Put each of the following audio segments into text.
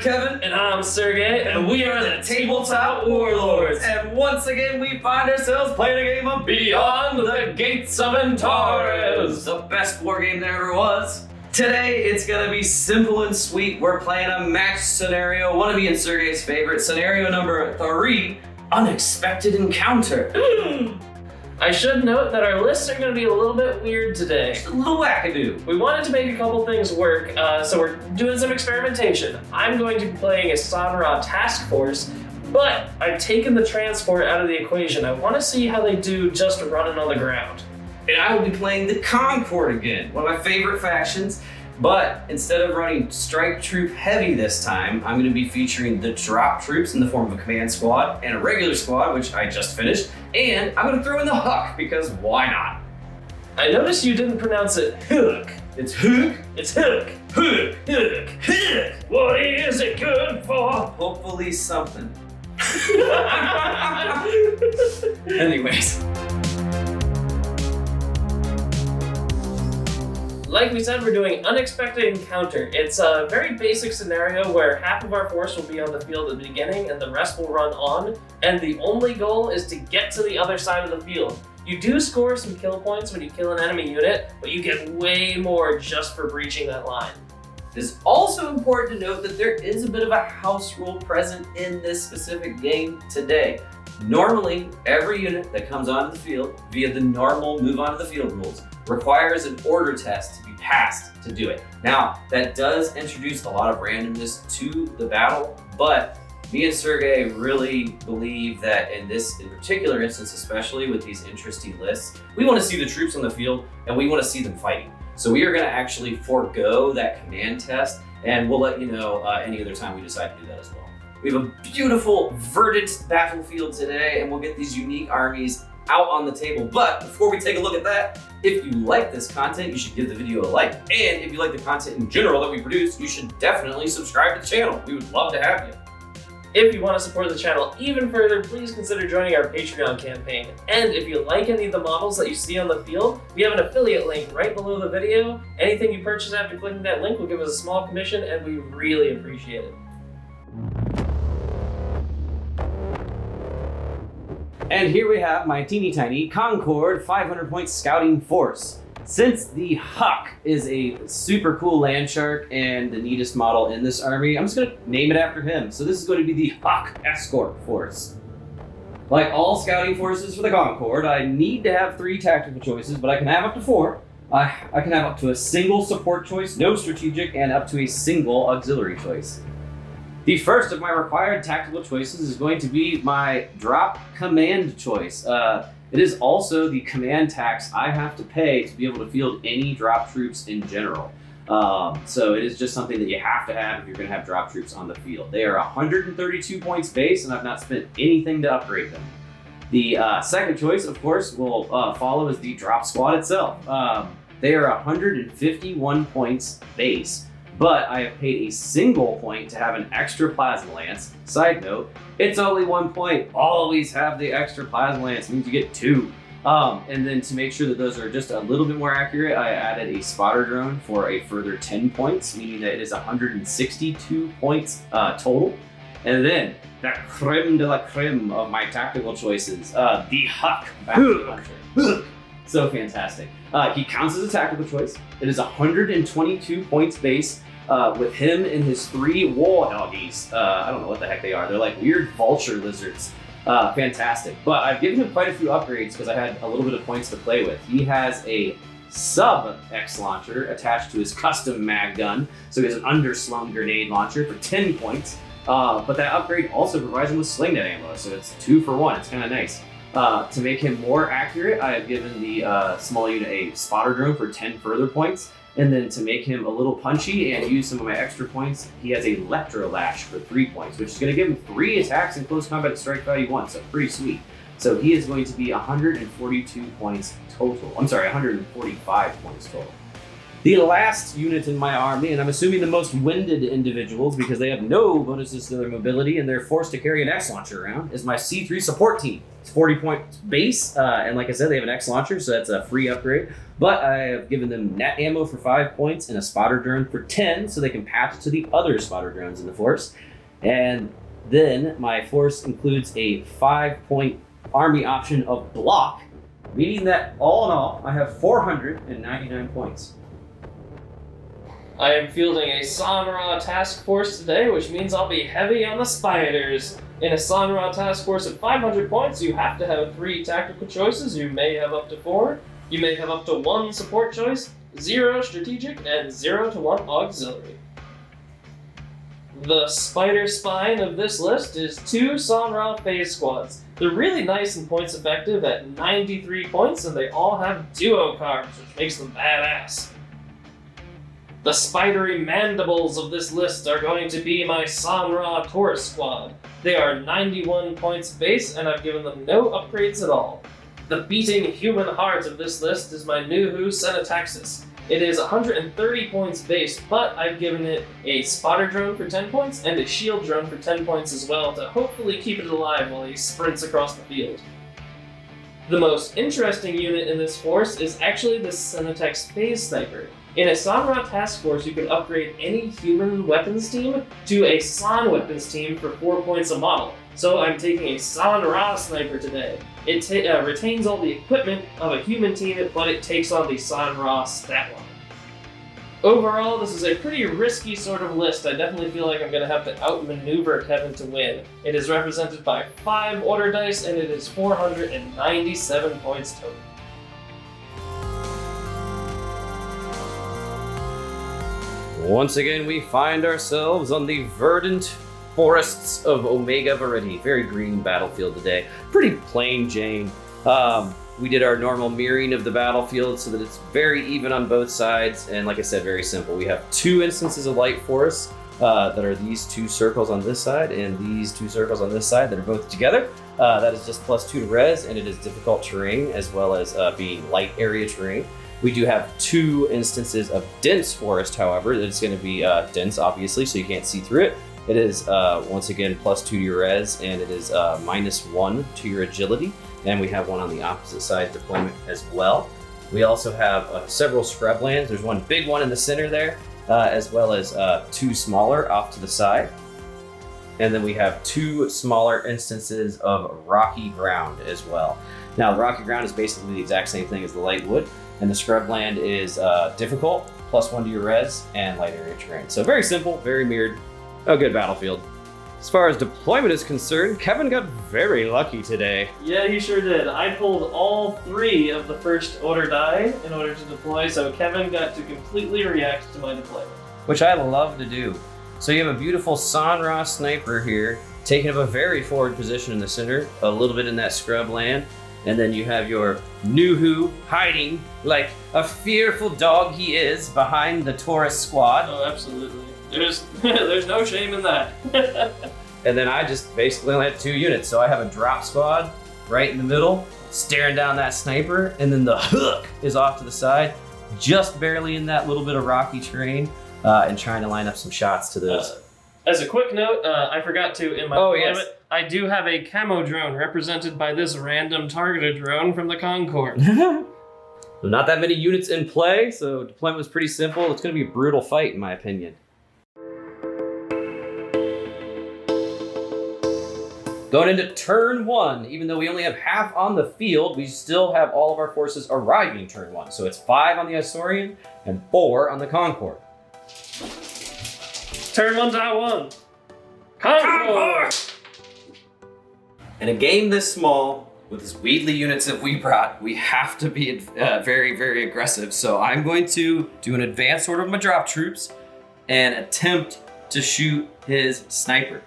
Kevin. And I'm Sergey, and we are the Tabletop Warlords. And once again, we find ourselves playing a game of Beyond the Gates of Antares, the best war game there ever was. Today, it's gonna be simple and sweet. We're playing a match scenario, one of me and Sergey's favorite. Scenario number 3, Unexpected Encounter. I should note that our lists are going to be a little bit weird today. Just a little wackadoo. We wanted to make a couple things work, so we're doing some experimentation. I'm going to be playing a Sonra task force, but I've taken the transport out of the equation. I want to see how they do just running on the ground. And I will be playing the Concord again, one of my favorite factions. But instead of running Strike Troop Heavy this time, I'm going to be featuring the Drop Troops in the form of a command squad and a regular squad, which I just finished. And I'm going to throw in the Hükk, because why not? I noticed you didn't pronounce it Hükk. It's Hükk. It's Hükk. Hükk. Hükk. Hükk. What is it good for? Hopefully something. Anyways. Like we said, we're doing Unexpected Encounter. It's a very basic scenario where half of our force will be on the field at the beginning and the rest will run on, and the only goal is to get to the other side of the field. You do score some kill points when you kill an enemy unit, but you get way more just for breaching that line. It is also important to note that there is a bit of a house rule present in this specific game today. Normally, every unit that comes onto the field via the normal move onto the field rules requires an order test to be passed to do it. Now, that does introduce a lot of randomness to the battle, but me and Sergey really believe that in particular instance, especially with these interesting lists, we want to see the troops on the field and we want to see them fighting. So we are going to actually forego that command test, and we'll let you know any other time we decide to do that as well. We have a beautiful, verdant battlefield today, and we'll get these unique armies out on the table. But before we take a look at that, if you like this content, you should give the video a like. And if you like the content in general that we produce, you should definitely subscribe to the channel. We would love to have you. If you want to support the channel even further, please consider joining our Patreon campaign. And if you like any of the models that you see on the field, we have an affiliate link right below the video. Anything you purchase after clicking that link will give us a small commission, and we really appreciate it. And here we have my teeny tiny Concord 500-point scouting force. Since the Hükk is a super cool land shark and the neatest model in this army, I'm just going to name it after him. So this is going to be the Hükk Escort Force. Like all scouting forces for the Concord, I need to have 3 tactical choices, but I can have up to 4. I can have up to a single support choice, no strategic, and up to a single auxiliary choice. The first of my required tactical choices is going to be my drop command choice. It is also the command tax I have to pay to be able to field any drop troops in general. So it is just something that you have to have if you're going to have drop troops on the field. They are 132 points base, and I've not spent anything to upgrade them. The second choice, of course, will follow as the drop squad itself. They are 151 points base. But I have paid a single point to have an extra plasma lance. Side note, it's only 1 point. Always have the extra plasma lance, means you get 2. And then to make sure that those are just a little bit more accurate, I added a spotter drone for a further 10 points, meaning that it is 162 points total. And then that creme de la creme of my tactical choices, the Hükk Bounty Hunter. So fantastic. He counts as a tactical choice. It is 122 points base with him and his 3 war doggies. I don't know what the heck they are. They're like weird vulture lizards. Fantastic. But I've given him quite a few upgrades because I had a little bit of points to play with. He has a sub-X launcher attached to his custom mag gun. So he has an underslung grenade launcher for 10 points. But that upgrade also provides him with sling net ammo. So it's 2 for 1. It's kind of nice. To make him more accurate, I have given the small unit a spotter drone for 10 further points. And then to make him a little punchy and use some of my extra points, he has a Electro Lash for 3 points, which is going to give him 3 attacks in close combat at strike value 1, so pretty sweet. So he is going to be 142 points total. I'm sorry, 145 points total. The last unit in my army, and I'm assuming the most winded individuals because they have no bonuses to their mobility and they're forced to carry an X launcher around, is my C3 support team. It's 40 points base, and like I said, they have an X launcher, so that's a free upgrade. But I have given them net ammo for 5 points and a spotter drone for 10, so they can patch to the other spotter drones in the force. And then my force includes a 5-point army option of block, meaning that all in all, I have 499 points. I am fielding a Sanra task force today, which means I'll be heavy on the spiders. In a Sanra task force of 500 points, you have to have 3 tactical choices. You may have up to 4. You may have up to 1 support choice, 0 strategic, and 0 to 1 auxiliary. The spider spine of this list is 2 Sanra phase squads. They're really nice and points effective at 93 points, and they all have duo carbs, which makes them badass. The spidery mandibles of this list are going to be my Sanra Taurus squad. They are 91 points base, and I've given them no upgrades at all. The beating human heart of this list is my Nuhu Cenataxis. It is 130 points base, but I've given it a spotter drone for 10 points and a shield drone for 10 points as well to hopefully keep it alive while he sprints across the field. The most interesting unit in this force is actually the Cenatex Phase Sniper. In a Sanra task force, you can upgrade any human weapons team to a San weapons team for 4 points a model. So I'm taking a Sanra sniper today. It retains all the equipment of a human team, but it takes on the Sanra stat line. Overall, this is a pretty risky sort of list. I definitely feel like I'm going to have to outmaneuver Kevin to win. It is represented by 5 order dice, and it is 497 points total. Once again, we find ourselves on the verdant forests of Omega Verity. Very green battlefield today. Pretty plain Jane. We did our normal mirroring of the battlefield so that it's very even on both sides. And like I said, very simple. We have 2 instances of light force that are these 2 circles on this side and these 2 circles on this side that are both together. That is just +2 to res, and it is difficult terrain as well as being light area terrain. We do have 2 instances of dense forest, however. It's going to be dense, obviously, so you can't see through it. It is, once again, +2 to your res, and it is -1 to your agility. And we have one on the opposite side deployment as well. We also have several scrublands. There's one big one in the center there, as well as 2 smaller off to the side. And then we have 2 smaller instances of rocky ground as well. Now, the rocky ground is basically the exact same thing as the light wood. And the scrubland is difficult, +1 to your res, and light area terrain. So very simple, very mirrored, a good battlefield. As far as deployment is concerned, Kevin got very lucky today. Yeah, he sure did. I pulled all 3 of the first order die in order to deploy, so Kevin got to completely react to my deployment. Which I love to do. So you have a beautiful Sanra sniper here, taking up a very forward position in the center, a little bit in that scrubland. And then you have your Nuhu hiding like a fearful dog he is behind the Taurus squad. Oh, absolutely. There's no shame in that. And then I just basically only had 2 units. So I have a drop squad right in the middle, staring down that sniper. And then the Hükk is off to the side, just barely in that little bit of rocky terrain, and trying to line up some shots to those. As a quick note, I forgot to, in my deployment, yes. I do have a camo drone represented by this random targeted drone from the Concord. Not that many units in play, so deployment was pretty simple. It's going to be a brutal fight, in my opinion. Going into turn 1, even though we only have half on the field, we still have all of our forces arriving turn 1. So it's 5 on the Isorian and 4 on the Concord. Turn 1, die 1. Concord! In a game this small, with as Weedly units that we brought, we have to be very, very aggressive. So I'm going to do an advanced order of my drop troops and attempt to shoot his sniper.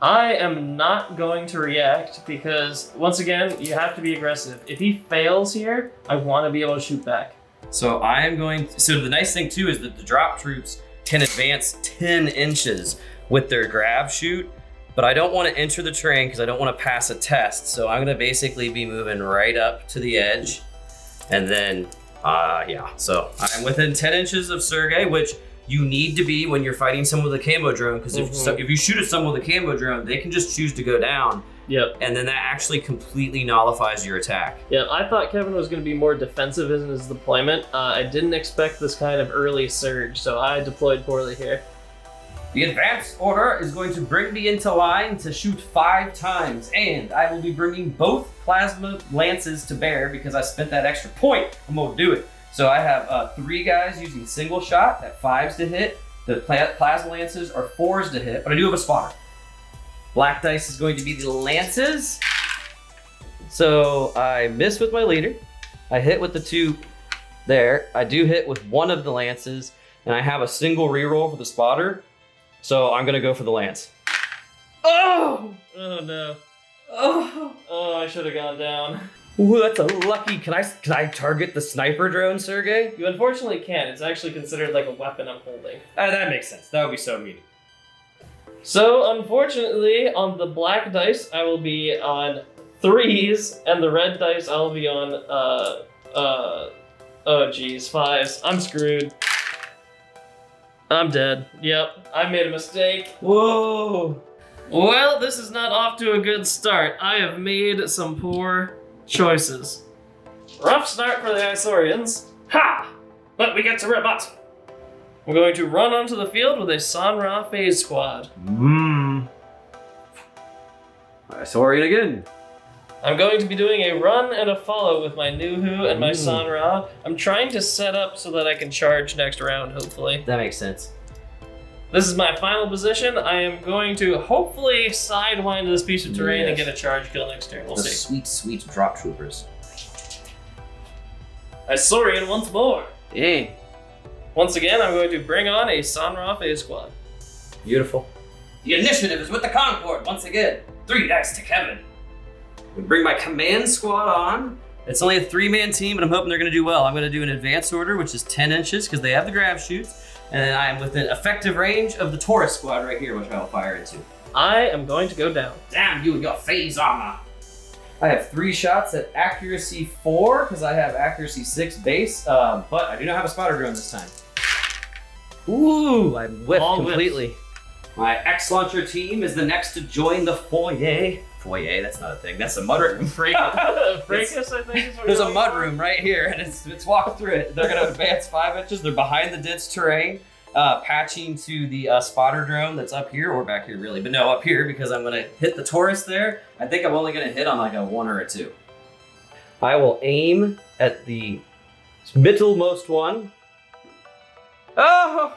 I am not going to react because, once again, you have to be aggressive. If he fails here, I want to be able to shoot back. So I am going to, so the nice thing too is that the drop troops can advance 10 inches with their grab shoot, but I don't want to enter the terrain because I don't want to pass a test. So I'm going to basically be moving right up to the edge and then Yeah. So I'm within 10 inches of Sergey, which you need to be when you're fighting someone with a camo drone, because if you shoot at someone with a camo drone, they can just choose to go down. Yep. And then that actually completely nullifies your attack. Yeah, I thought Kevin was going to be more defensive in his deployment. I didn't expect this kind of early surge, so I deployed poorly here. The advanced order is going to bring me into line to shoot 5 times, and I will be bringing both plasma lances to bear because I spent that extra point. I'm going to do it. So I have 3 guys using single shot at 5s to hit. The plasma lances are 4s to hit, but I do have a spotter. Black dice is going to be the lances. So I miss with my leader. I hit with the 2 there. I do hit with 1 of the lances, and I have a single reroll for the spotter. So I'm gonna go for the lance. Oh! Oh no. Oh! Oh, I should have gone down. Ooh, that's a lucky. Can I target the sniper drone, Sergey? You unfortunately can't. It's actually considered like a weapon I'm holding. That makes sense. That would be so mean. So, unfortunately, on the black dice, I will be on 3s, and the red dice, I'll be on, oh geez, 5s. I'm screwed. I'm dead. Yep, I made a mistake. Whoa! Well, this is not off to a good start. I have made some poor choices. Rough start for the Isorians. Ha! But we get to rebut. We're going to run onto the field with a Sanra phase squad. Isorian again. I'm going to be doing a run and a follow with my Nuhu and my Sanra. I'm trying to set up so that I can charge next round, hopefully. That makes sense. This is my final position. I am going to hopefully sidewind this piece of terrain and get a charge kill next turn. We'll see. Sweet, sweet drop troopers. Isorian once more. Dang. Once again, I'm going to bring on a Sanra phase squad. Beautiful. The initiative is with the Concord once again. 3 dice to Kevin. We bring my command squad on. It's only a 3-man team, but I'm hoping they're going to do well. I'm going to do an advanced order, which is 10 inches because they have the grab shoots. And then I am within effective range of the Taurus squad right here, which I will fire into. I am going to go down. Damn you and your phase armor. I have 3 shots at accuracy 4 because I have accuracy 6 base, but I do not have a spotter drone this time. Ooh, I whiffed completely. My X-Launcher team is the next to join the foyer. Foyer, that's not a thing. That's a mudroom. Fracas, I think is what there's a mudroom right here, and it's walked through it. They're going to advance 5 inches. They're behind the dense terrain, patching to the spotter drone that's up here, or back here really, but no, up here because I'm going to hit the Taurus there. I think I'm only going to hit on like a 1 or a 2. I will aim at the middlemost one. Oh,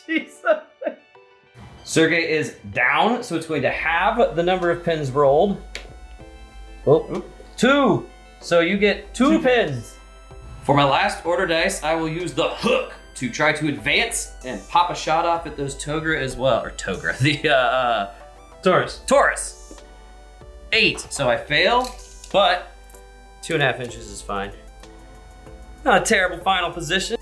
Jesus. Sergey is down, so it's going to have the number of pins rolled. Oh, 2. So you get 2 pins. For my last order dice, I will use the Hükk to try to advance and pop a shot off at those Togra as well. Or Togra, the Taurus. 8, so I fail, but 2.5 inches is fine. Not a terrible final position.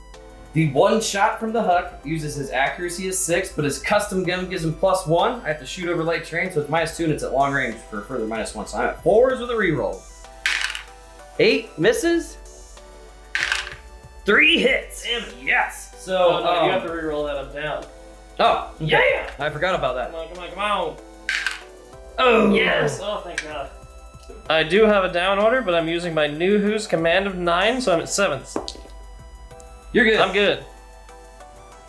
The 1 shot from the Hükk uses his accuracy as 6, but his custom gun gives him +1. I have to shoot over light terrain, so it's -2, and it's at long range for a further -1. So I'm at 4s with a reroll. 8 misses. 3 hits. Damn it, yes. So no, you have to reroll that. I'm down. Oh, yeah. I forgot about that. Come on. Oh, yes. Oh, thank God. I do have a down order, but I'm using my Nuhu's command of 9, so I'm at 7th. You're good. I'm good.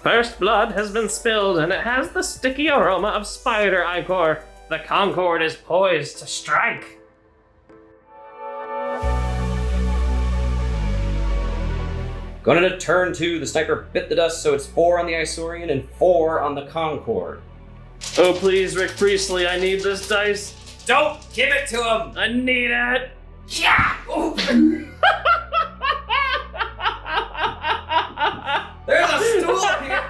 First blood has been spilled, and it has the sticky aroma of spider ichor. The Concord is poised to strike. Going to turn 2. The sniper bit the dust, so it's 4 on the Isorian and 4 on the Concord. Oh, please, Rick Priestley, I need this dice. Don't give it to him. I need it. Yeah. There's a stool here,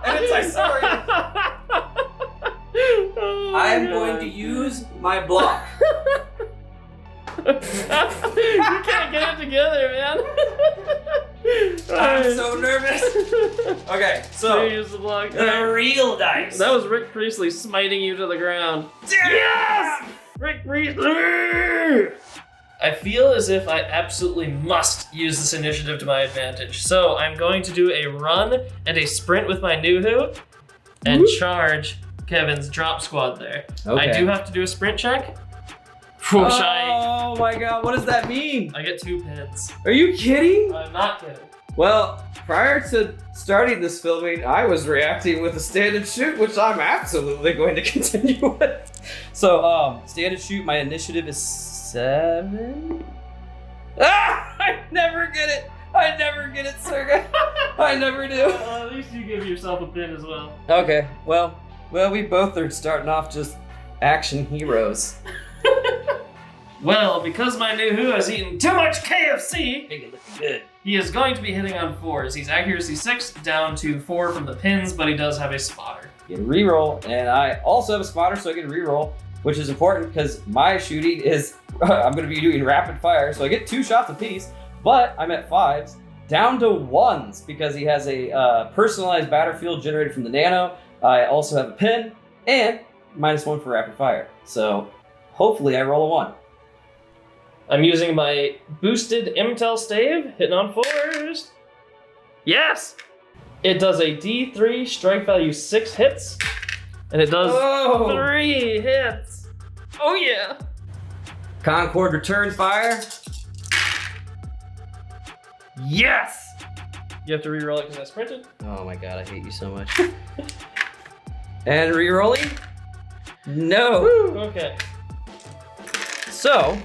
and it's Isorian. I'm going to use my block. You can't get it together, man. I'm so nervous. Okay, so use the block. the real dice. That was Rick Priestley smiting you to the ground. Yes! Rick Priestley! I feel as if I absolutely must use this initiative to my advantage. So I'm going to do a run and a sprint with my Nuhu and charge Kevin's drop squad there. Okay. I do have to do a sprint check. Oh my god, what does that mean? I get 2 pins. Are you kidding? I'm not kidding. Well, prior to starting this filming, I was reacting with a stand and shoot, which I'm absolutely going to continue with. So, stand and shoot, my initiative is 7. Ah! I never get it! I never get it, Sergey. I never do. At least you give yourself a pin as well. Okay, well, we both are starting off just action heroes. Well, because my Nuhu has eaten too much KFC, Make it look good. he is going to be hitting on 4s. He's accuracy 6, down to 4 from the pins, but he does have a spotter. Get a reroll, and I also have a spotter, so I get a reroll, which is important because my shooting is, I'm going to be doing rapid fire, so I get 2 shots apiece, but I'm at 5s, down to 1s because he has a personalized battlefield generated from the nano. I also have a pin, and -1 for rapid fire. So hopefully I roll a 1. I'm using my boosted Imtel stave, hitting on 4s. Yes! It does a D3, strike value 6 hits, and it does 3 hits. Oh yeah! Concord return fire. Yes! You have to re-roll it because I sprinted. Oh my god, I hate you so much. And re-rolling? No. Woo, okay. So,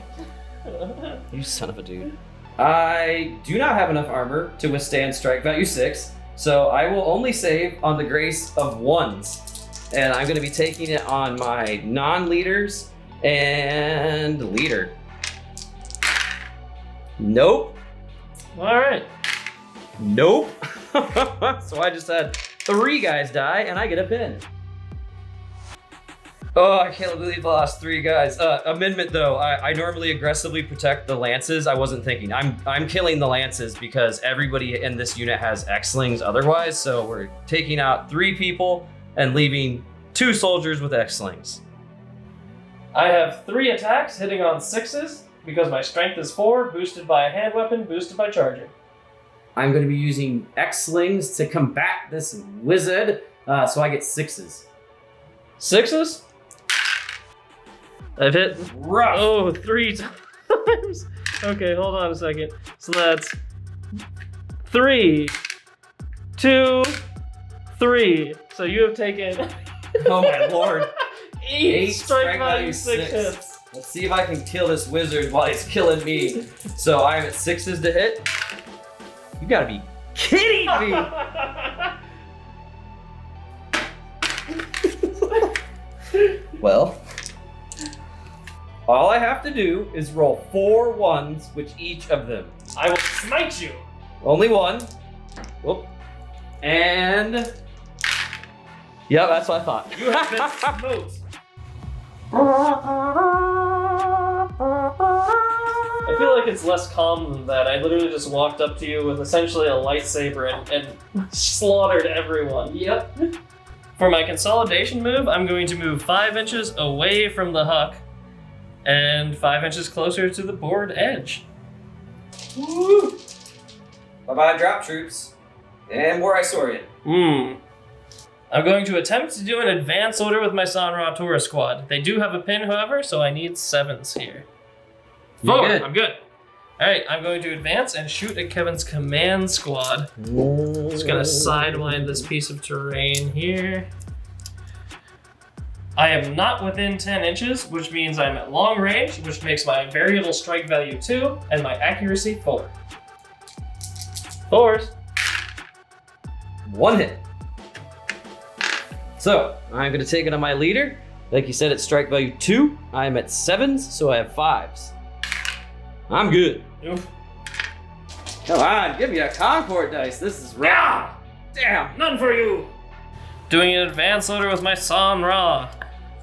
you son of a dude. I do not have enough armor to withstand strike value 6, so I will only save on the grace of 1s. And I'm going to be taking it on my non-leaders and leader. Nope. Alright. Nope. So I just had 3 guys die, and I get a pin. Oh, I can't believe I lost 3 guys. Amendment though, I normally aggressively protect the lances. I wasn't thinking. I'm killing the lances because everybody in this unit has X-Slings otherwise, so we're taking out 3 people and leaving 2 soldiers with X-Slings. I have 3 attacks hitting on 6s because my strength is 4, boosted by a hand weapon, boosted by charging. I'm going to be using X-Slings to combat this wizard, so I get 6s. 6s? I've hit Rough. Oh, 3 times. Okay, hold on a second. So that's 3, 2, 3. So you have taken Oh my lord. 8 strike value 6 6. hits. Let's see if I can kill this wizard while he's killing me. So I'm at 6s to hit. You gotta be kidding me! Well, all I have to do is roll 4 1s, which each of them. I will smite you. Only 1. Whoop. And... Yep, that's what I thought. You have been smoked. I feel like it's less calm than that. I literally just walked up to you with essentially a lightsaber and slaughtered everyone. Yep. For my consolidation move, I'm going to move 5 inches away from the Hükk and 5 inches closer to the board edge. Woo! Bye-bye, drop troops. And more Isorian. I'm going to attempt to do an advance order with my Sanra tourist squad. They do have a pin, however, so I need 7s here. You're 4, good. I'm good. Alright, I'm going to advance and shoot at Kevin's command squad. Just gonna sidewind this piece of terrain here. I am not within 10 inches, which means I'm at long range, which makes my variable strike value 2 and my accuracy 4. 4s. 1 hit. So, I'm going to take it on my leader. Like you said, it's strike value 2. I'm at 7s, so I have 5s. I'm good. Oof. Come on, give me a Concord dice. This is rough. Damn. None for you! Doing an advance order with my Sanra.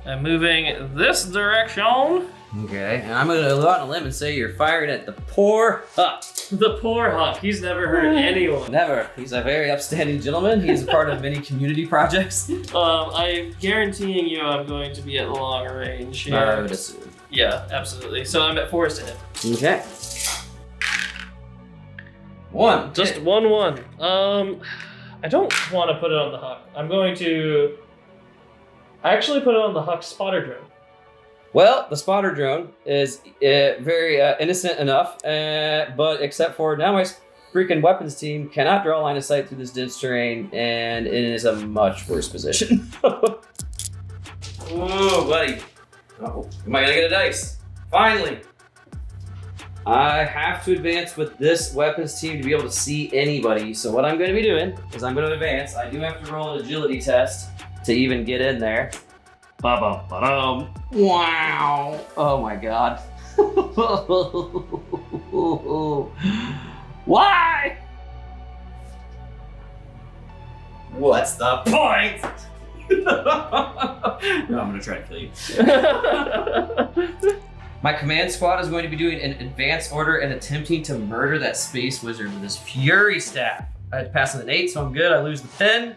I'm moving this direction. Okay, and I'm going to go out on a limb and say you're firing at the poor Hükk. The poor Hükk, he's never hurt anyone. Never. He's a very upstanding gentleman. He's a part of many community projects. I'm guaranteeing you I'm going to be at long range here. I would assume. Yeah, absolutely. So I'm at 4s to hit. Okay. 1. Just hit. 1-1. I don't want to put it on the Hükk. I'm going to actually put it on the Hükk spotter drone. Well, the spotter drone is very innocent enough, but except for now my freaking weapons team cannot draw line of sight through this dense terrain, and it is a much worse position. Ooh, buddy. Oh, am I gonna get a dice? Finally. I have to advance with this weapons team to be able to see anybody. So what I'm going to be doing is I'm going to advance. I do have to roll an agility test to even get in there. Ba-bum. Wow. Oh my god. Why? What's the point? No, I'm going to try to kill you. My command squad is going to be doing an advance order and attempting to murder that space wizard with his fury staff. I had to pass on an 8, so I'm good. I lose the pin.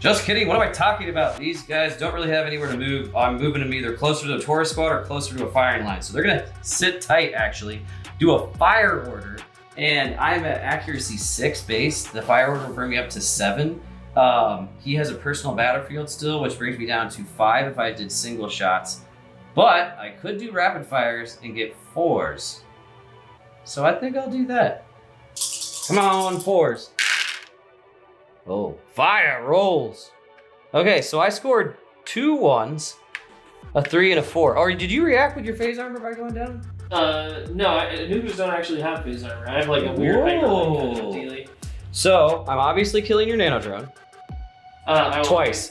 Just kidding. What am I talking about? These guys don't really have anywhere to move. I'm moving them either closer to the Taurus squad or closer to a firing line. So they're going to sit tight, actually, do a fire order. And I'm at accuracy 6 base. The fire order will bring me up to 7. He has a personal battlefield still, which brings me down to 5 if I did single shots. But I could do rapid fires and get 4s. So I think I'll do that. Come on, 4s. Oh, fire rolls. Okay, so I scored 2 1s, a 3, and a 4. Or did you react with your phase armor by going down? No, Hükkers don't actually have phase armor. I have like a weird hyperlink kind of dealie. So I'm obviously killing your nano drone. Twice.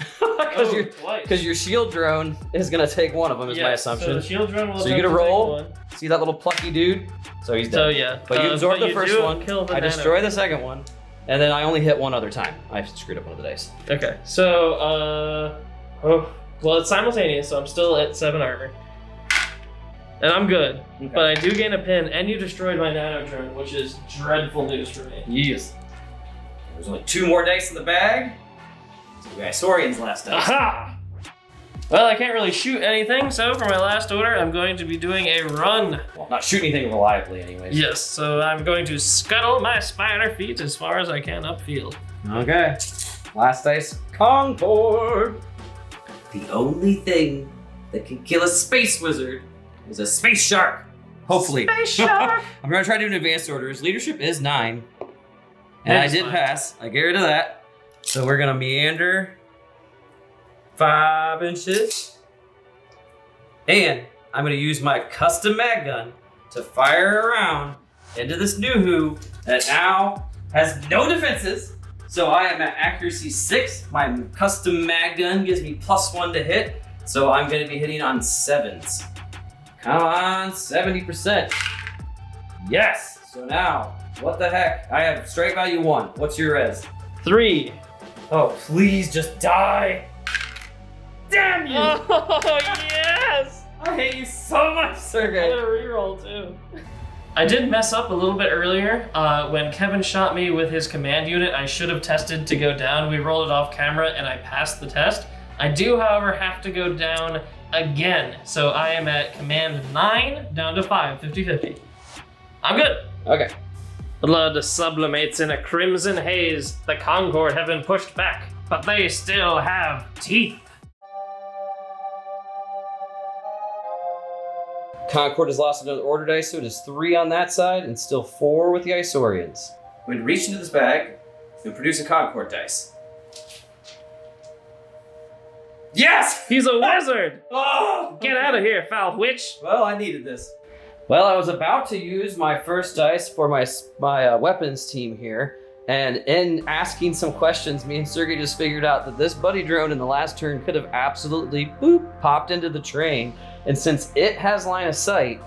Because your shield drone is going to take one of them, is my assumption. So the shield drone will so you're going to roll. See that little plucky dude? So he's dead. So yeah. But you absorb the first one. I destroy the the second one. And then I only hit one other time. I screwed up one of the dice. Okay. So, well, it's simultaneous, so I'm still at 7 armor. And I'm good. Okay. But I do gain a pin, and you destroyed my nano drone, which is dreadful news for me. Yes. There's only 2 more dice in the bag. So we got Isorian's last dice. Aha! Well, I can't really shoot anything, so for my last order, I'm going to be doing a run. Well, not shoot anything reliably anyways. Yes, so I'm going to scuttle my spider feet as far as I can upfield. Okay. Last dice, Concord. The only thing that can kill a space wizard is a space shark. Hopefully. Space shark! I'm going to try to do an advanced order. His leadership is 9. And I did pass. I get rid of that. So we're going to meander 5 inches. And I'm going to use my custom mag gun to fire around into this Nuhu that now has no defenses. So I am at accuracy 6. My custom mag gun gives me +1 to hit. So I'm going to be hitting on 7s. Come on, 70%. Yes. So now, what the heck? I have straight value 1. What's your res? 3. Oh, please just die. Damn you! Oh, yes! I hate you so much, Sergey. I got a reroll too. I did mess up a little bit earlier. When Kevin shot me with his command unit, I should have tested to go down. We rolled it off camera and I passed the test. I do, however, have to go down again. So I am at command 9 down to 5, 50-50. I'm good. Okay. Blood sublimates in a crimson haze. The Concord have been pushed back, but they still have teeth. Concord has lost another order dice, so it is 3 on that side and still 4 with the Isorians. When reach into this bag, you'll produce a Concord dice. Yes! He's a wizard! Oh, Get out of here, foul witch! Well, I needed this. Well, I was about to use my first dice for my weapons team here, and in asking some questions, me and Sergey just figured out that this buddy drone in the last turn could have absolutely popped into the train, and since it has line of sight,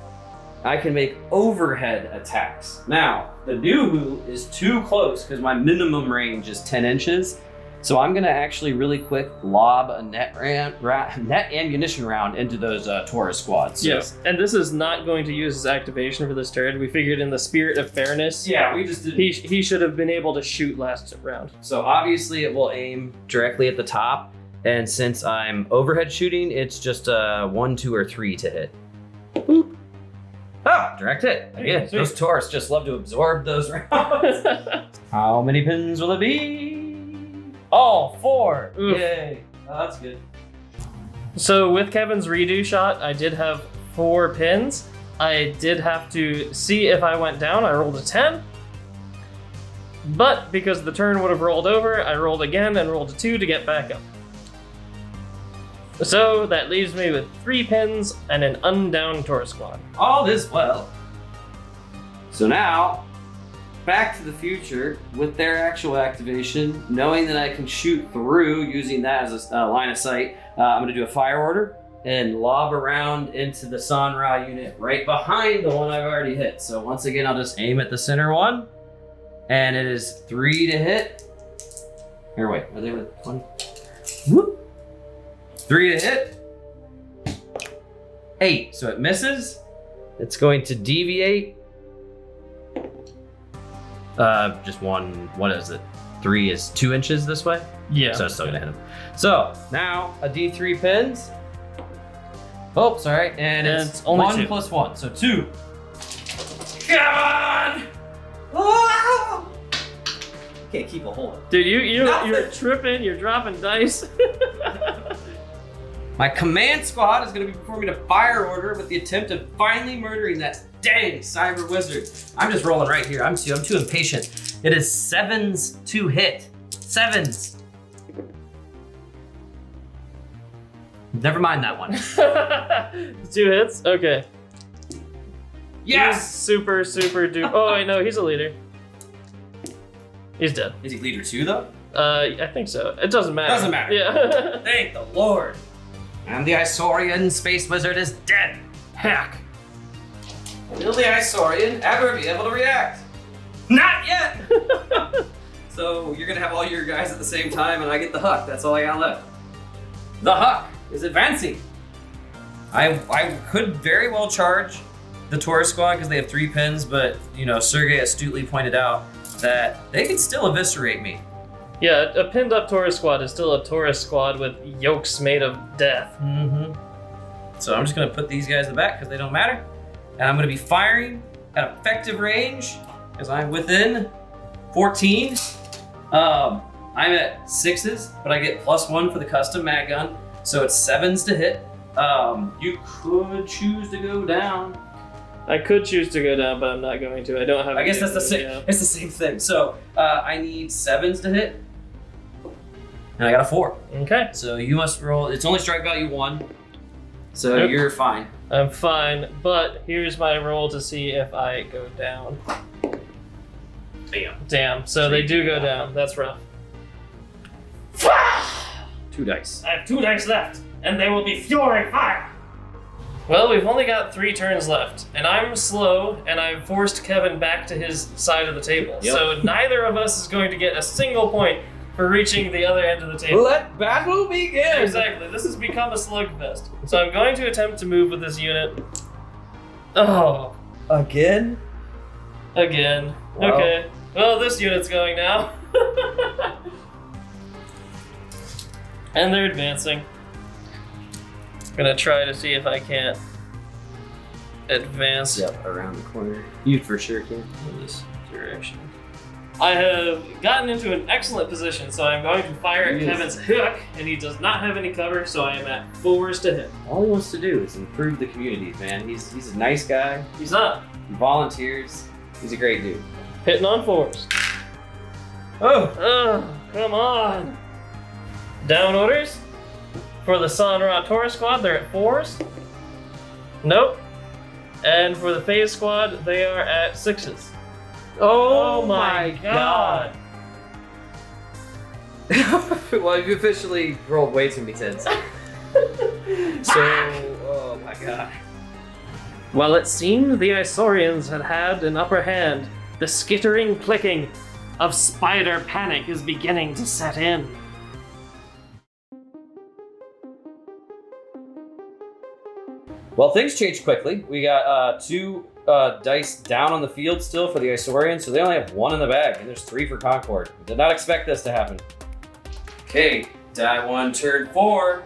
I can make overhead attacks. Now, the Nuhu is too close because my minimum range is 10 inches, so I'm gonna actually really quick lob a net ammunition round into those Taurus squads. So. Yes, and this is not going to use his activation for this turn. We figured in the spirit of fairness, yeah, we just did. He should have been able to shoot last round. So obviously it will aim directly at the top, and since I'm overhead shooting, it's just 1, 2, or 3 to hit. Boop. Ah! Oh, direct hit. Hey, Again, sweet. those Taurus just love to absorb those rounds. How many pins will it be? Oh, 4. Oof. Yay. Oh, that's good. So with Kevin's redo shot, I did have 4 pins. I did have to see if I went down. I rolled a 10. But because the turn would have rolled over, I rolled again and rolled a 2 to get back up. So that leaves me with 3 pins and an undowned Taurus squad. All is well. So now, Back to the Future, with their actual activation, knowing that I can shoot through using that as a line of sight, I'm going to do a fire order and lob around into the Sanra unit right behind the one I've already hit. So once again, I'll just aim at the center one, and it is 3 to hit. Here, wait, are they with 20? Whoop. 3 to hit. 8, so it misses. It's going to deviate. Just one, what is it? 3 is 2 inches this way? Yeah. So it's still gonna hit him. So now a D3 pins. Oh, sorry. And it's only 1 2. plus 1, so 2. Come on! Oh! Can't keep a hold. Dude, you're tripping, you're dropping dice. My command squad is going to be performing a fire order with the attempt of finally murdering that dang cyber wizard. I'm just rolling right here. I'm too impatient. It is 7s to hit. 7s. Never mind that one. 2 hits? Okay. Yes! He's super duper. Oh, I know, he's a leader. He's dead. Is he leader 2 though? I think so. It doesn't matter. Doesn't matter. Yeah. Thank the Lord. And the Isorian space wizard is dead. Heck. Will the Isorian ever be able to react? Not yet! So you're gonna have all your guys at the same time and I get the Hükk. That's all I got left. The Hükk is advancing. I could very well charge the Taurus squad because they have 3 pins, but you know, Sergey astutely pointed out that they can still eviscerate me. Yeah, a pinned up Taurus squad is still a Taurus squad with yokes made of death. Mm-hmm. So I'm just gonna put these guys in the back because they don't matter. And I'm gonna be firing at effective range because I'm within 14. I'm at 6s, but I get +1 for the custom mag gun. So it's 7s to hit. You could choose to go down. I could choose to go down, but I'm not going to. I don't have. I guess that's the anything, same. yeah. It's the same thing. So I need 7s to hit, and I got a 4. Okay. So you must roll. It's only strike value 1, so Yep. you're fine. I'm fine, but here's my roll to see if I go down. Damn. So they do go down. That's rough. 2 dice. I have 2 dice left, and they will be fury fire. Well, we've only got 3 turns left, and I'm slow, and I've forced Kevin back to his side of the table. Yep. So neither of us is going to get a single point for reaching the other end of the table. Let battle begin. Exactly. This has become a slugfest. So I'm going to attempt to move with this unit. Oh, Again? again. Well. Okay. Well, this unit's going now. And they're advancing. Gonna try to see if I can't advance Yep, around the corner. You for sure can. in this direction. I have gotten into an excellent position, so I'm going to fire at Yes. Kevin's Hükk, and he does not have any cover, so I am at 4s to hit. All he wants to do is improve the communities, man. He's a nice guy. He's not. He volunteers. He's a great dude. Hitting on 4s. Oh! Oh, come on. Down orders for the Sanra Taurus squad, they're at 4s. Nope. And for the Phase squad, they are at 6s. Oh my god. Well, you officially rolled way too many 10s. So, oh my god. Well, it seemed the Isorians had an upper hand. The skittering clicking of spider panic is beginning to set in. Well, things changed quickly. We got 2 dice down on the field still for the Isorian, so they only have 1 in the bag, and there's 3 for Concord. Did not expect this to happen. Okay, die 1, turn 4.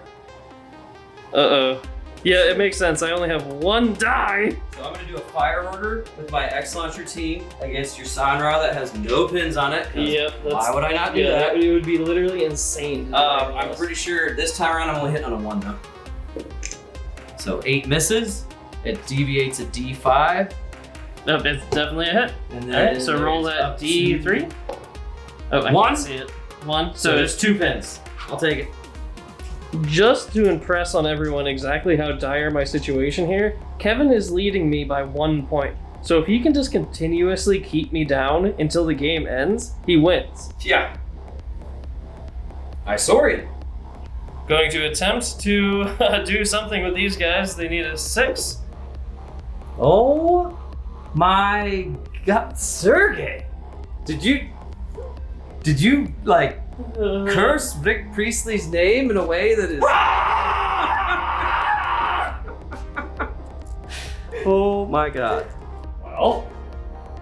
Uh-oh. Yeah, it makes sense. I only have one die. So I'm gonna do a fire order with my X-Launcher team against your Sanra that has no pins on it. Yep. Why would I not do that? It would be literally insane. I'm pretty sure this time around I'm only hitting on a 1 though. So 8 misses. It deviates a D5. Nope, it's definitely a hit. And All then right, so roll it's that up to D3. Oh, I 1? can't see it. 1. So there's 2 pins. I'll take it. Just to impress on everyone exactly how dire my situation here, Kevin is leading me by 1 point. So if he can just continuously keep me down until the game ends, he wins. Yeah. Isorian. Going to attempt to do something with these guys. They need a 6. Oh my god, Sergey! Did you like curse Rick Priestley's name in a way that is oh my god. Well,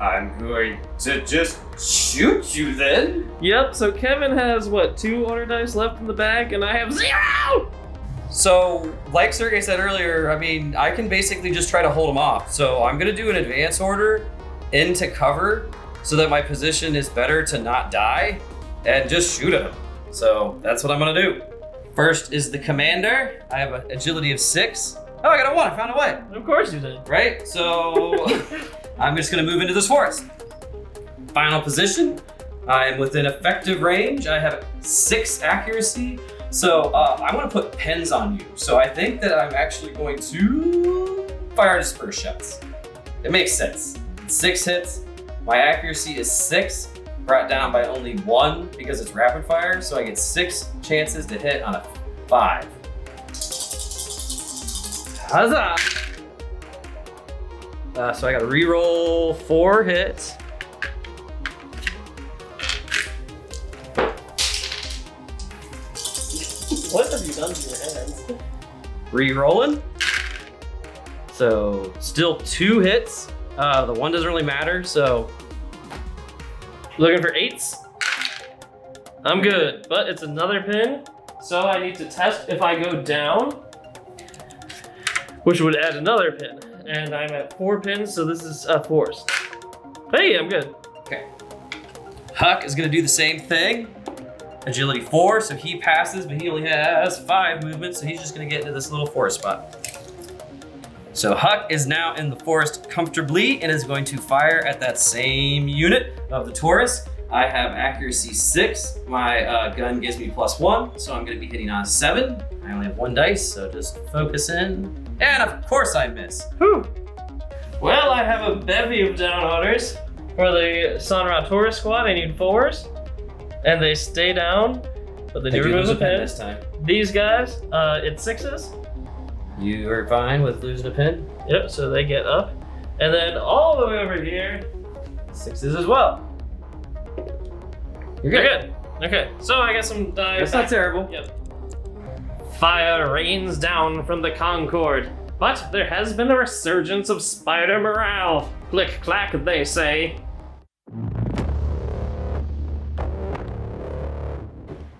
I'm going to just shoot you then. Yep, so Kevin has what, 2 order dice left in the bag, and I have 0! So, like Sergey said earlier, I mean, I can basically just try to hold him off. So I'm gonna do an advance order into cover so that my position is better to not die and just shoot at him. So that's what I'm gonna do. First is the commander. I have an agility of 6. Oh, I got a 1, I found a way. Of course you did. Right, so I'm just gonna move into this forest. Final position, I am within effective range. I have 6 accuracy. So I want to put pins on you. So I think that I'm actually going to fire disperse shots. It makes sense. 6 hits. My accuracy is 6, brought down by only 1 because it's rapid fire. So I get 6 chances to hit on a 5. Huzzah! So I got to re-roll 4 hits. What have you done to your hands? Re-rolling. So still 2 hits. The 1 doesn't really matter, so. Looking for 8s? I'm good, but it's another pin, so I need to test if I go down, which would add another pin. And I'm at 4 pins, so this is forced. Hey, I'm good. Okay. Hükk is gonna do the same thing. Agility 4, so he passes, but he only has 5 movement, so he's just gonna get into this little forest spot. So Hükk is now in the forest comfortably and is going to fire at that same unit of the Taurus. I have accuracy 6. My gun gives me +1, so I'm gonna be hitting on 7. I only have 1 dice, so just focus in. And of course I miss. Whew. Well, I have a bevy of down orders. For the Sanra Taurus squad, I need 4s. And they stay down, but they do remove a pin this time. These guys, it's 6s. You are fine with losing a pin? Yep, so they get up. And then all the way over here, 6s as well. You're good. Okay, so I got some die. That's not terrible. Yep. Fire rains down from the Concord, but there has been a resurgence of spider morale. Click clack, they say.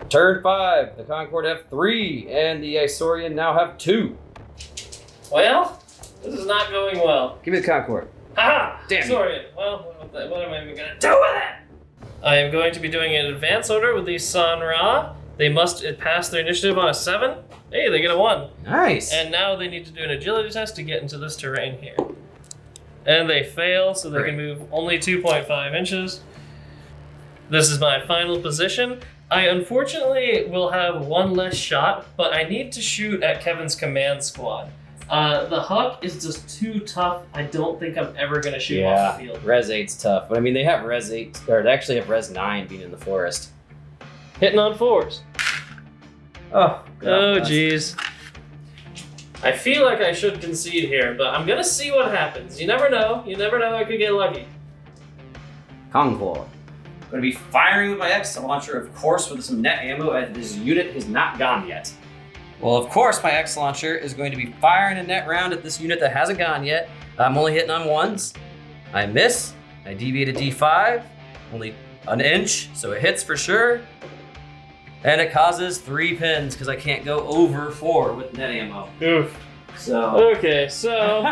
Turn 5, the Concord have 3, and the Isorian now have 2. Well, this is not going well. Give me the Concord. Haha! Damn you. Sorry. Well, what am I even gonna do with it? I am going to be doing an advance order with the Sanra. They must pass their initiative on a 7. Hey, they get a 1. Nice. And now they need to do an agility test to get into this terrain here. And they fail, so they can move only 2.5 inches. This is my final position. I unfortunately will have 1 less shot, but I need to shoot at Kevin's command squad. The Hükk is just too tough. I don't think I'm ever going to shoot off the field. Res 8's tough, but I mean they have Res 8, or they actually have Res 9 being in the forest. Hitting on 4s. Oh, Oh, jeez. I feel like I should concede here, but I'm going to see what happens. You never know. You never know, I could get lucky. Concord. I'm going to be firing with my X-Launcher, of course, with some net ammo as this unit is not gone yet. Well, of course, my X-Launcher is going to be firing a net round at this unit that hasn't gone yet. I'm only hitting on 1s. I miss. I deviate a D5. Only an inch, so it hits for sure. And it causes 3 pins because I can't go over 4 with net ammo. Oof. So Okay, so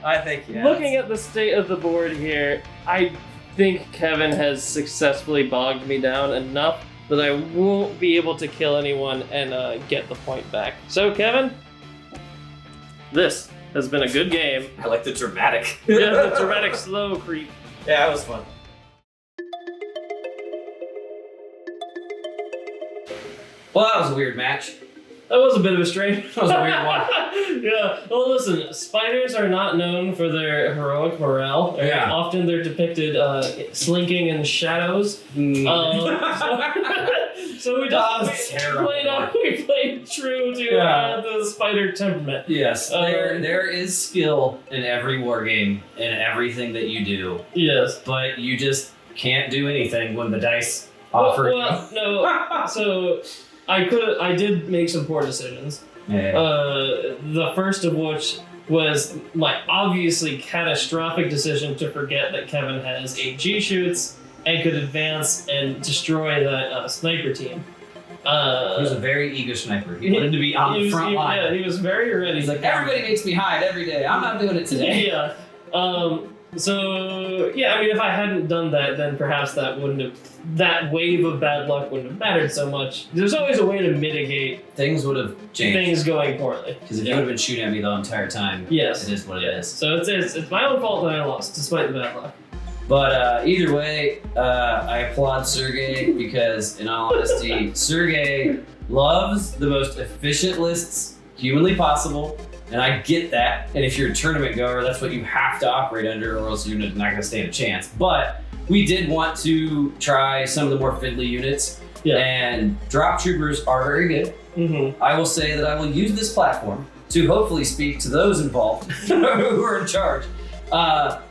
I think yeah. looking at the state of the board here, I think Kevin has successfully bogged me down enough that I won't be able to kill anyone and get the point back. So Kevin, this has been a good game. I like the dramatic. Yeah, the dramatic slow creep. Yeah, that was fun. Well, that was a weird match. That was a bit of a strain. That was a weird one. Yeah. Well, listen, spiders are not known for their heroic morale. Yeah. Often they're depicted slinking in shadows. So we That's terrible. we played true to the spider temperament. Yes, there is skill in every war game in everything that you do, Yes. but you just can't do anything when the dice offer. Well, no. So I did make some poor decisions. Yeah. The first of which was my obviously catastrophic decision to forget that Kevin has 8 G-shoots and could advance and destroy that sniper team. He was a very eager sniper. He wanted to be on the front line. Yeah, he was very ready. He's like, everybody makes me hide every day. I'm not doing it today. Yeah. So yeah, I mean, if I hadn't done that, then perhaps that wave of bad luck wouldn't have mattered so much. There's always a way to mitigate Things would have changed. things going poorly. Because if you would have been shooting at me the entire time, Yes. it is what it is. So it's my own fault that I lost, despite the bad luck. But either way, I applaud Sergey because, in all honesty, Sergey loves the most efficient lists humanly possible, and I get that. And if you're a tournament goer, that's what you have to operate under, or else you're not going to stand a chance. But we did want to try some of the more fiddly units, and drop troopers are very good. Mm-hmm. I will say that I will use this platform to hopefully speak to those involved who are in charge.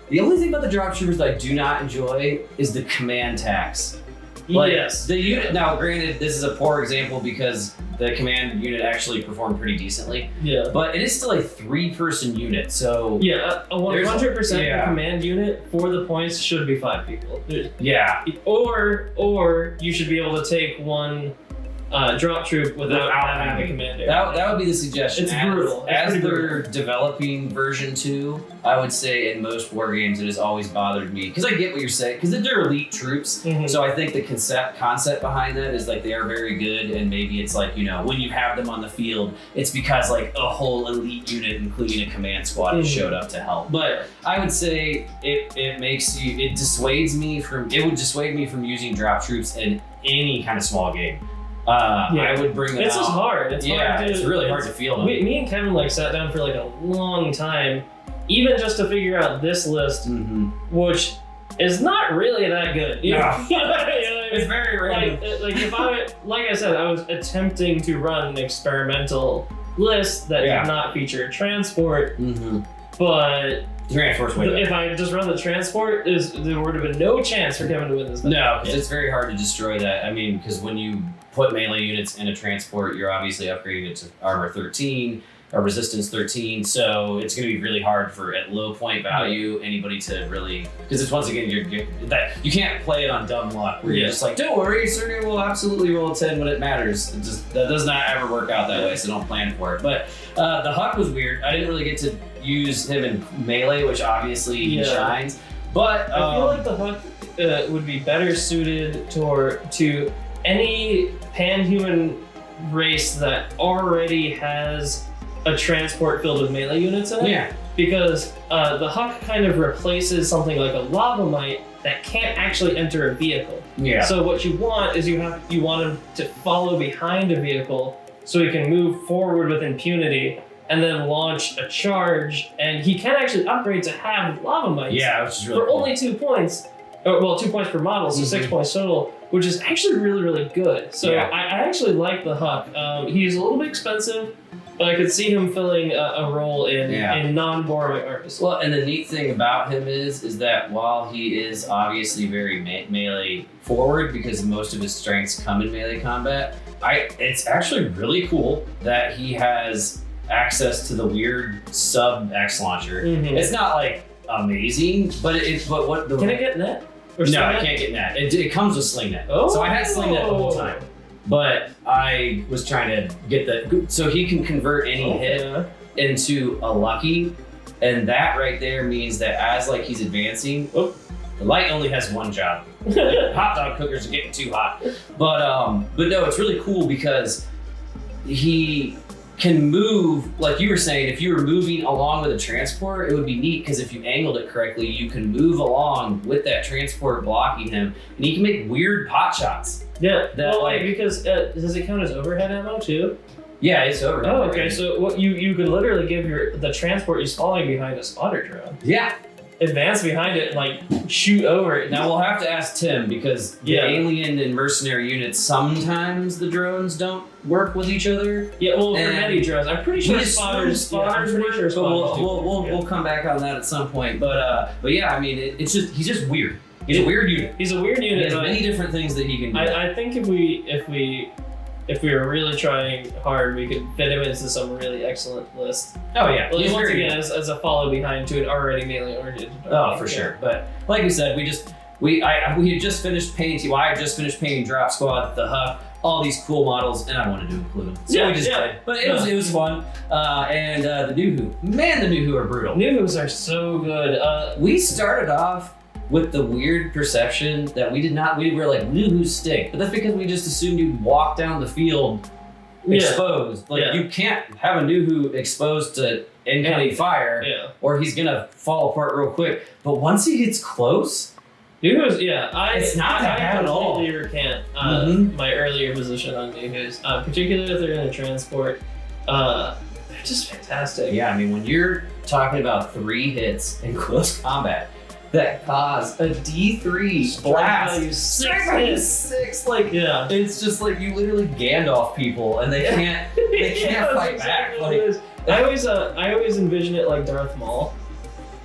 The only thing about the drop troopers that I do not enjoy is the command tax. Like, yes. The unit, now granted, this is a poor example because the command unit actually performed pretty decently, Yeah. but it is still a 3-person unit, so Yeah, a 100% Yeah. the command unit for the points should be 5 people. yeah. Or you should be able to take one drop troop without having the commander. That would be the suggestion. It's brutal. It's As pretty they're brutal. developing version 2, I would say in most war games it has always bothered me. Because I get what you're saying, because they're elite troops. Mhm. So I think the concept behind that is like they are very good, and maybe it's like, you know, when you have them on the field, it's because like a whole elite unit, including a command squad, has showed up to help. But I would say it would dissuade me from using drop troops in any kind of small game. I would bring them It's out. just hard. It's hard to, it's really hard to feel them. Me and Kevin like sat down for like a long time, even just to figure out this list, Mm-hmm. which is not really that good. You know? You know what I mean? It's very random. Like I said, I was attempting to run an experimental list that Yeah. did not feature transport, Mm-hmm. but Transport's way better. if I just run the transport, there would have been no chance for Kevin to win this match. No, because it's very hard to destroy that. I mean, because when you put melee units in a transport, you're obviously upgrading it to armor 13 or resistance 13, so it's going to be really hard for, at low point value, anybody to really, because it's once again, you can't play it on dumb luck where you're just like, don't worry, Sergey will absolutely roll a 10 when it matters. That does not ever work out that way, so don't plan for it. But the Hükk was weird. I didn't really get to use him in melee, which obviously he shines. But I feel like the Hükk would be better suited to any pan-human race that already has a transport filled with melee units in it. Yeah. Because the Hükk kind of replaces something like a lava mite that can't actually enter a vehicle. Yeah. So what you want is you want him to follow behind a vehicle so he can move forward with impunity and then launch a charge, and he can actually upgrade to have lava mites. Yeah, which is really for cool. only 2 points. Well, 2 points per model, so 6 points total, which is actually really, really good. So Yeah. I actually like the Hükk. He's a little bit expensive, but I could see him filling a role in non-boring armies. Well, and the neat thing about him is that while he is obviously very melee forward because most of his strengths come in melee combat, it's actually really cool that he has access to the weird sub-X launcher. Mhm. It's not like amazing, but Can it get net? Or No, sling I net? can't get net. It comes with sling net. Oh. So I had sling net the whole time. But I was trying to get so he can convert any hit. Yeah. into a lucky, and that right there means that as like he's advancing, the light only has one job. Hot dog cookers are getting too hot, but no, it's really cool because he can move, like you were saying, if you were moving along with a transport, it would be neat because if you angled it correctly, you can move along with that transport blocking him, and he can make weird pot shots. Yeah, because does it count as overhead ammo too? Yeah, it's overhead. Oh, okay. So what you could literally give the transport he's following behind a spotter drone. Yeah. Advance behind it and like shoot over it. Now we'll have to ask Tim because the alien and mercenary units, sometimes the drones don't work with each other. Yeah, well, for many drones, I'm pretty sure spotters. We'll come back on that at some point. But yeah, I mean, he's just weird. He's a weird unit. He's a weird unit. He has many different things that he can do. I think if we were really trying hard, we could fit him into some really excellent list. Oh yeah, well, once again, as a follow behind to an already mainly oriented. Oh, for sure. But like we said, we had just finished painting. Well, I had just finished painting Drop Squad, the Hükk, all these cool models, and I wanted to include them. So we just did. But it was fun. And the new Hükk, man, the new Hükk are brutal. New Hükks are so good. We started off with the weird perception that we were like, new Hükks stink. But that's because we just assumed you'd walk down the field exposed. You can't have a new Hükk exposed to incoming fire or he's gonna fall apart real quick. But once he gets close, new Hükks, it's not that bad at all. I completely recant my earlier position on new Hükks, particularly if they're gonna transport. They're just fantastic. Yeah, I mean, when you're talking about 3 hits in close combat that cause a D3 blast, strike value 6, it's just like you literally Gandalf people, and they can't fight back. I always envision it like Darth Maul.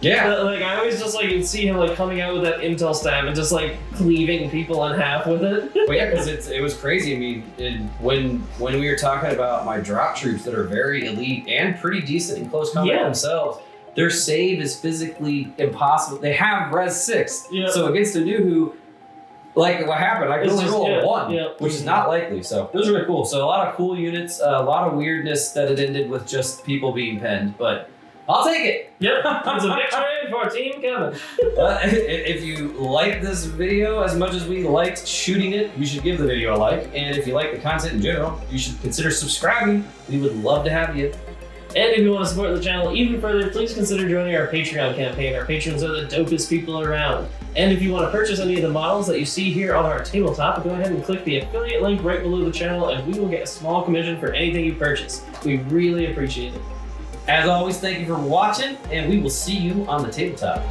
Yeah. I always just see him coming out with that intel stab and just cleaving people in half with it. Well, yeah, because it was crazy. I mean, when we were talking about my drop troops that are very elite and pretty decent in close combat themselves, their save is physically impossible. They have res 6, so against a new Hükk, what happened? I could only roll a 1, which is not likely. So it was really cool. So a lot of cool units, a lot of weirdness that it ended with just people being penned, but I'll take it. Yep, it's a victory for Team Kevin. If you like this video as much as we liked shooting it, you should give the video a like. And if you like the content in general, you should consider subscribing. We would love to have you. And if you want to support the channel even further, please consider joining our Patreon campaign. Our patrons are the dopest people around. And if you want to purchase any of the models that you see here on our tabletop, go ahead and click the affiliate link right below the channel, and we will get a small commission for anything you purchase. We really appreciate it. As always, thank you for watching, and we will see you on the tabletop.